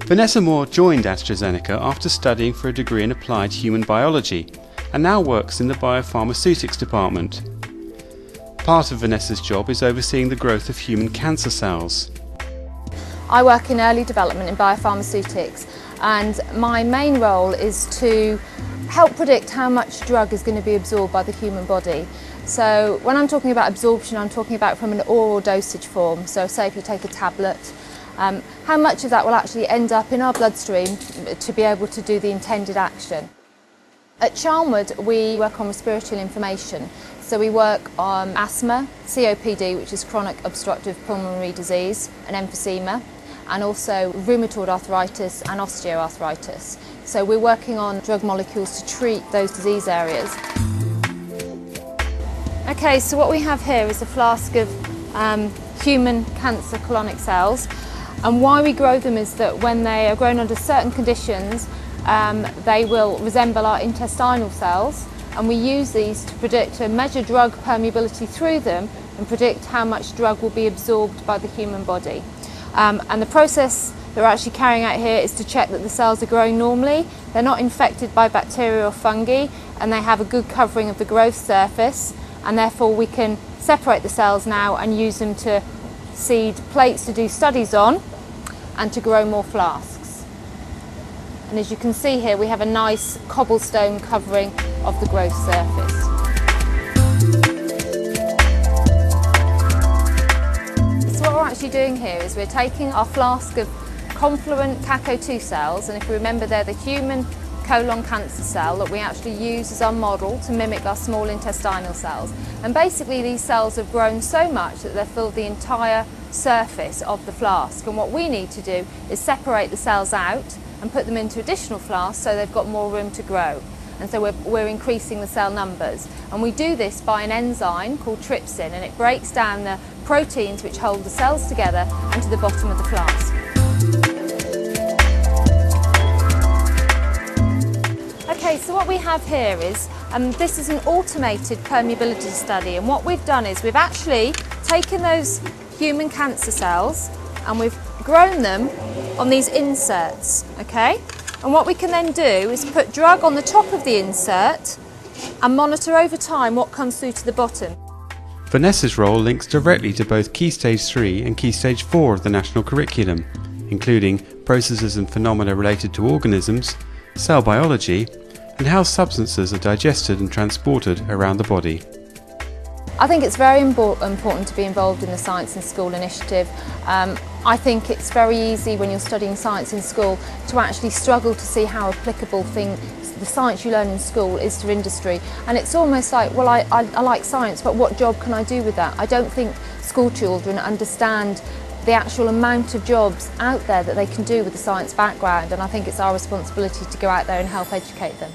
Vanessa Moore joined AstraZeneca after studying for a degree in applied human biology and now works in the biopharmaceutics department. Part of Vanessa's job is overseeing the growth of human cancer cells. I work in early development in biopharmaceutics, and my main role is to help predict how much drug is going to be absorbed by the human body. So when I'm talking about absorption, I'm talking about from an oral dosage form. So say if you take a tablet, how much of that will actually end up in our bloodstream to be able to do the intended action. At Charnwood we work on respiratory inflammation, so we work on asthma, COPD, which is chronic obstructive pulmonary disease, and emphysema, and also rheumatoid arthritis and osteoarthritis. So we're working on drug molecules to treat those disease areas. Okay, so what we have here is a flask of human cancer colonic cells. And why we grow them is that when they are grown under certain conditions, they will resemble our intestinal cells, and we use these to predict and measure drug permeability through them and predict how much drug will be absorbed by the human body. And the process that we're actually carrying out here is to check that the cells are growing normally, they're not infected by bacteria or fungi, and they have a good covering of the growth surface, and therefore we can separate the cells now and use them to seed plates to do studies on and to grow more flasks. And as you can see here, we have a nice cobblestone covering of the growth surface. So what we're actually doing here is we're taking our flask of confluent CACO2 cells, and if you remember, they're the human colon cancer cell that we actually use as our model to mimic our small intestinal cells. And basically these cells have grown so much that they've filled the entire surface of the flask, and what we need to do is separate the cells out and put them into additional flasks so they've got more room to grow. And so we're increasing the cell numbers, and we do this by an enzyme called trypsin, and it breaks down the proteins which hold the cells together and to the bottom of the flask. Okay, so what we have here is, this is an automated permeability study, and what we've done is we've actually taken those human cancer cells and we've grown them on these inserts, okay? And what we can then do is put drug on the top of the insert and monitor over time what comes through to the bottom. Vanessa's role links directly to both Key Stage 3 and Key Stage 4 of the national curriculum, including processes and phenomena related to organisms, cell biology, and how substances are digested and transported around the body. I think it's very important to be involved in the Science in School initiative. I think it's very easy when you're studying science in school to actually struggle to see how applicable the science you learn in school is to industry. And it's almost like, well, I like science, but what job can I do with that? I don't think school children understand the actual amount of jobs out there that they can do with a science background, and I think it's our responsibility to go out there and help educate them.